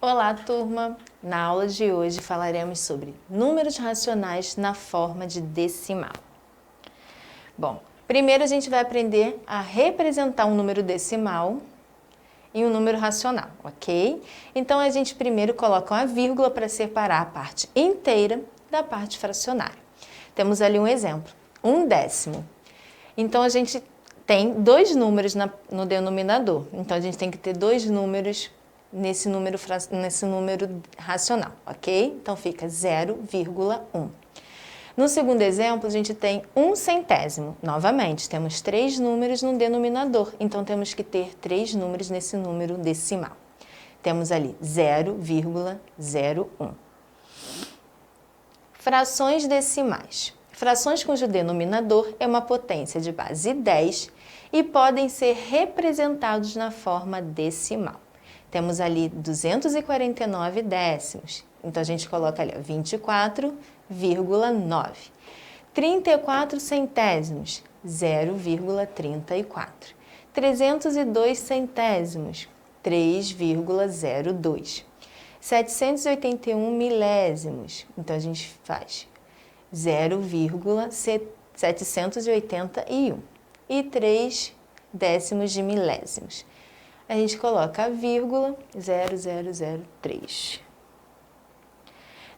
Olá, turma! Na aula de hoje falaremos sobre números racionais na forma de decimal. Bom, primeiro a gente vai aprender a representar um número decimal em um número racional, ok? Então a gente primeiro coloca uma vírgula para separar a parte inteira da parte fracionária. Temos ali um exemplo, 1/10. Então a gente tem dois números no denominador, então a gente tem que ter dois números nesse número racional, ok? Então fica 0,1. No segundo exemplo, a gente tem 1/100. Novamente, temos três números no denominador, então temos que ter três números nesse número decimal. Temos ali 0,01. Frações decimais. Frações cujo denominador é uma potência de base 10 e podem ser representados na forma decimal. Temos ali 249 décimos, então a gente coloca ali 24,9. 34 centésimos, 0,34. 302 centésimos, 3,02. 781 milésimos, então a gente faz 0,781 e 3 décimos de milésimos. A gente coloca a vírgula 0003.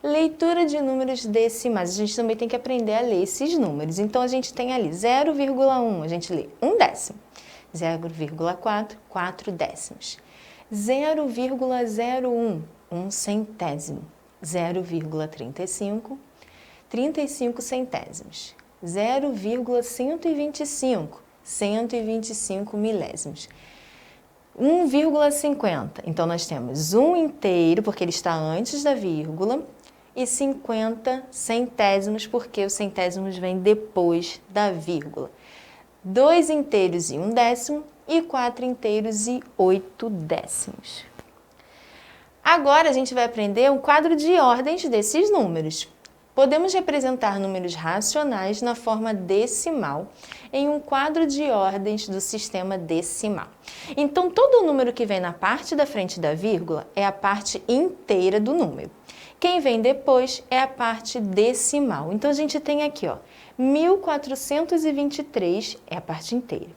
Leitura de números decimais. A gente também tem que aprender a ler esses números. Então, a gente tem ali 0,1, a gente lê 1/10. 0,4, 4 décimos. 0,01, 1/100. 0,35, 35 centésimos. 0,125, 125 milésimos. 1,50, então nós temos 1 inteiro, porque ele está antes da vírgula, e 50 centésimos, porque os centésimos vêm depois da vírgula. 2 inteiros e 1/10, e 4 inteiros e 8 décimos. Agora a gente vai aprender um quadro de ordens desses números. Podemos representar números racionais na forma decimal em um quadro de ordens do sistema decimal. Então, todo número que vem na parte da frente da vírgula é a parte inteira do número. Quem vem depois é a parte decimal. Então, a gente tem aqui, 1423 é a parte inteira.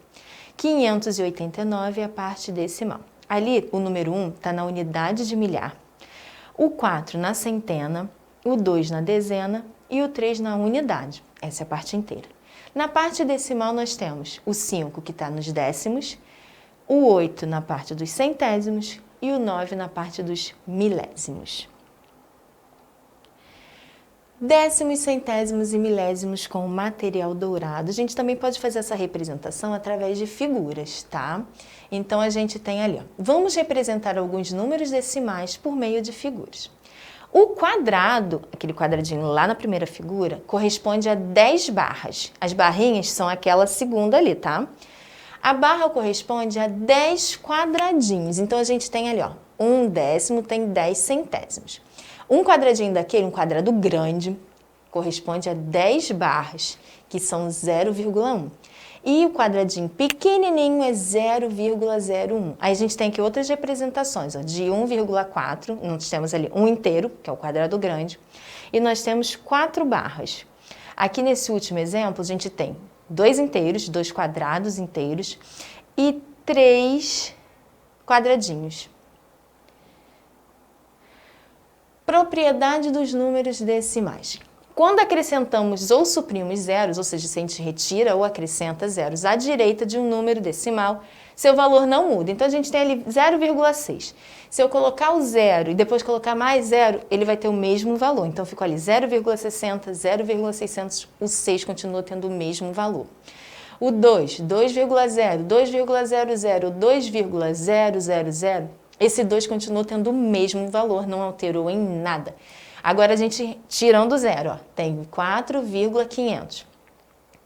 589 é a parte decimal. Ali, o número 1 está na unidade de milhar, o 4 na centena, o 2 na dezena e o 3 na unidade. Essa é a parte inteira. Na parte decimal nós temos o 5 que está nos décimos, o 8 na parte dos centésimos e o 9 na parte dos milésimos. Décimos, centésimos e milésimos com material dourado. A gente também pode fazer essa representação através de figuras, tá? Então a gente tem ali, vamos representar alguns números decimais por meio de figuras. O quadrado, aquele quadradinho lá na primeira figura, corresponde a 10 barras. As barrinhas são aquela segunda ali, tá? A barra corresponde a 10 quadradinhos. Então, a gente tem ali, 1/10 tem 10 centésimos. Um quadradinho daquele, um quadrado grande, corresponde a 10 barras, que são 0,1. E o quadradinho pequenininho é 0,01. Aí a gente tem aqui outras representações, de 1,4, nós temos ali um inteiro, que é o quadrado grande, e nós temos 4 barras. Aqui nesse último exemplo, a gente tem 2 inteiros, 2 quadrados inteiros e 3 quadradinhos. Propriedade dos números decimais. Quando acrescentamos ou suprimos zeros, ou seja, se a gente retira ou acrescenta zeros à direita de um número decimal, seu valor não muda. Então, a gente tem ali 0,6. Se eu colocar o zero e depois colocar mais zero, ele vai ter o mesmo valor. Então, ficou ali 0,60, 0,600, o 6 continua tendo o mesmo valor. O 2, 2,0, 2,00, 2,000, esse 2 continua tendo o mesmo valor, não alterou em nada. Agora, a gente tirando o zero, tem 4,500.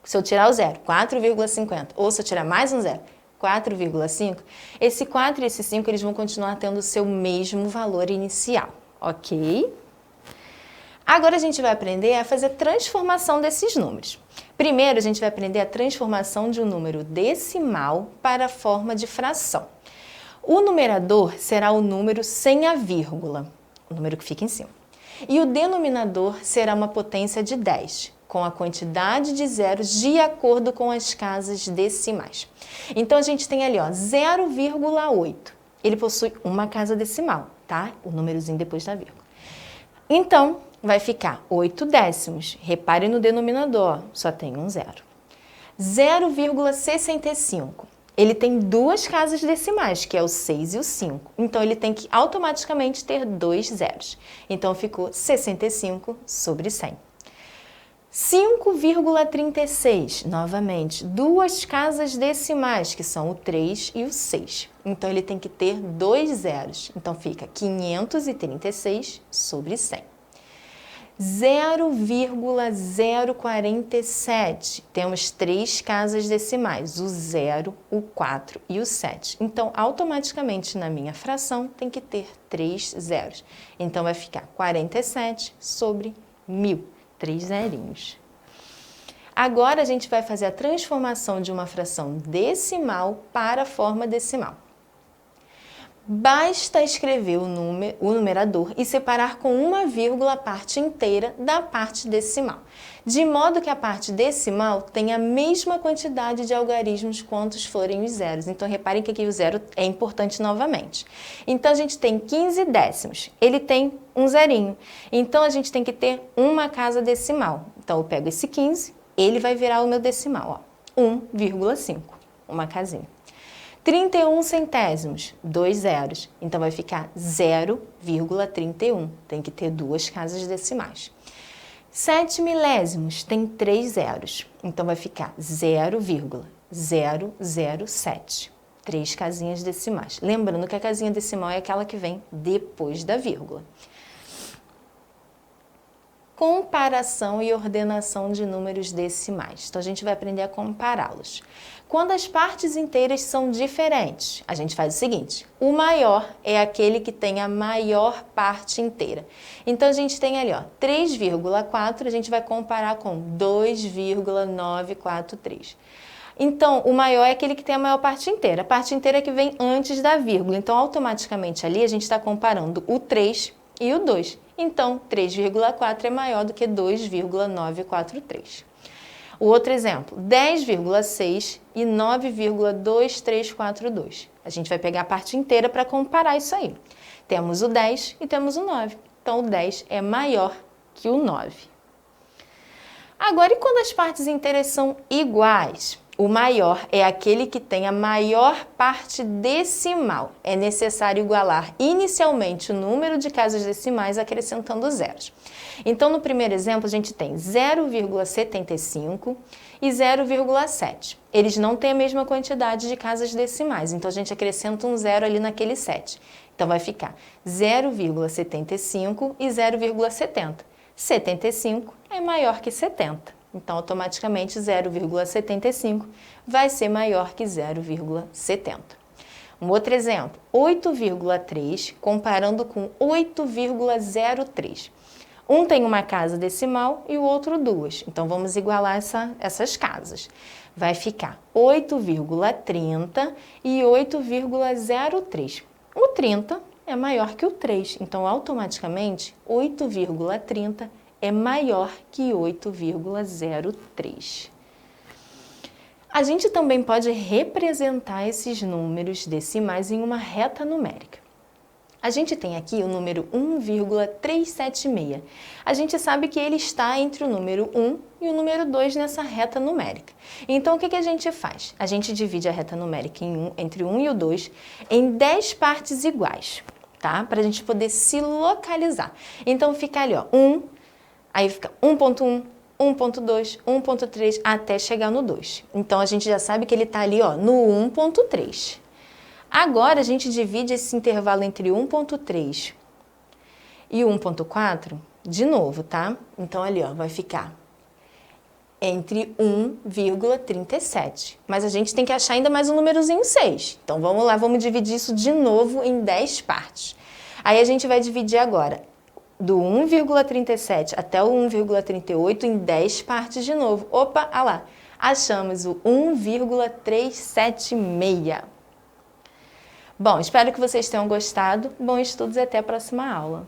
Se eu tirar o zero, 4,50. Ou se eu tirar mais um zero, 4,5. Esse 4 e esse 5, eles vão continuar tendo o seu mesmo valor inicial, ok? Agora, a gente vai aprender a fazer transformação desses números. Primeiro, a gente vai aprender a transformação de um número decimal para a forma de fração. O numerador será o número sem a vírgula, o número que fica em cima. E o denominador será uma potência de 10, com a quantidade de zeros de acordo com as casas decimais. Então, a gente tem ali, ó, 0,8. Ele possui uma casa decimal, tá? O númerozinho depois da vírgula. Então, vai ficar 8 décimos. Repare no denominador, só tem um zero. 0,65. Ele tem duas casas decimais, que é o 6 e o 5. Então, ele tem que automaticamente ter dois zeros. Então, ficou 65 sobre 100. 5,36, novamente, duas casas decimais, que são o 3 e o 6. Então, ele tem que ter dois zeros. Então, fica 536 sobre 100. 0,047. Temos três casas decimais, o 0, o 4 e o 7. Então, automaticamente, na minha fração, tem que ter três zeros. Então, vai ficar 47 sobre 1000. Três zerinhos. Agora, a gente vai fazer a transformação de uma fração decimal para a forma decimal. Basta escrever o numerador e separar com uma vírgula a parte inteira da parte decimal, de modo que a parte decimal tenha a mesma quantidade de algarismos quantos forem os zeros. Então, reparem que aqui o zero é importante novamente. Então, a gente tem 15 décimos, ele tem um zerinho. Então, a gente tem que ter uma casa decimal. Então, eu pego esse 15, ele vai virar o meu decimal, ó, 1,5, uma casinha. 31 centésimos, dois zeros. Então, vai ficar 0,31. Tem que ter duas casas decimais. 7 milésimos tem três zeros. Então, vai ficar 0,007. Três casinhas decimais. Lembrando que a casinha decimal é aquela que vem depois da vírgula. Comparação e ordenação de números decimais. Então, a gente vai aprender a compará-los. Quando as partes inteiras são diferentes, a gente faz o seguinte: o maior é aquele que tem a maior parte inteira. Então, a gente tem ali, ó, 3,4, a gente vai comparar com 2,943. Então, o maior é aquele que tem a maior parte inteira. A parte inteira é que vem antes da vírgula. Então, automaticamente ali, a gente está comparando o 3 e o 2. Então, 3,4 é maior do que 2,943. O outro exemplo, 10,6 e 9,2342. A gente vai pegar a parte inteira para comparar isso aí. Temos o 10 e temos o 9. Então, o 10 é maior que o 9. Agora, e quando as partes inteiras são iguais? O maior é aquele que tem a maior parte decimal. É necessário igualar inicialmente o número de casas decimais acrescentando zeros. Então, no primeiro exemplo, a gente tem 0,75 e 0,7. Eles não têm a mesma quantidade de casas decimais, então a gente acrescenta um zero ali naquele 7. Então, vai ficar 0,75 e 0,70. 75 é maior que 70. Então, automaticamente, 0,75 vai ser maior que 0,70. Um outro exemplo, 8,3 comparando com 8,03. Um tem uma casa decimal e o outro duas. Então, vamos igualar essas casas. Vai ficar 8,30 e 8,03. O 30 é maior que o 3. Então, automaticamente, 8,30 é maior que 8,03. A gente também pode representar esses números decimais em uma reta numérica. A gente tem aqui o número 1,376. A gente sabe que ele está entre o número 1 e o número 2 nessa reta numérica. Então, o que a gente faz? A gente divide a reta numérica entre o 1 e o 2 em 10 partes iguais, tá? Para a gente poder se localizar. Então, fica ali, ó, 1, aí fica 1.1, 1.2, 1.3, até chegar no 2. Então, a gente já sabe que ele está ali, ó, no 1.3. Agora, a gente divide esse intervalo entre 1.3 e 1.4 de novo, tá? Então, ali, ó, vai ficar entre 1,37. Mas a gente tem que achar ainda mais um númerozinho 6. Então, vamos lá, vamos dividir isso de novo em 10 partes. Aí, a gente vai dividir agora do 1,37 até o 1,38 em 10 partes de novo. Opa, olha lá, achamos o 1,376. Bom, espero que vocês tenham gostado. Bons estudos e até a próxima aula.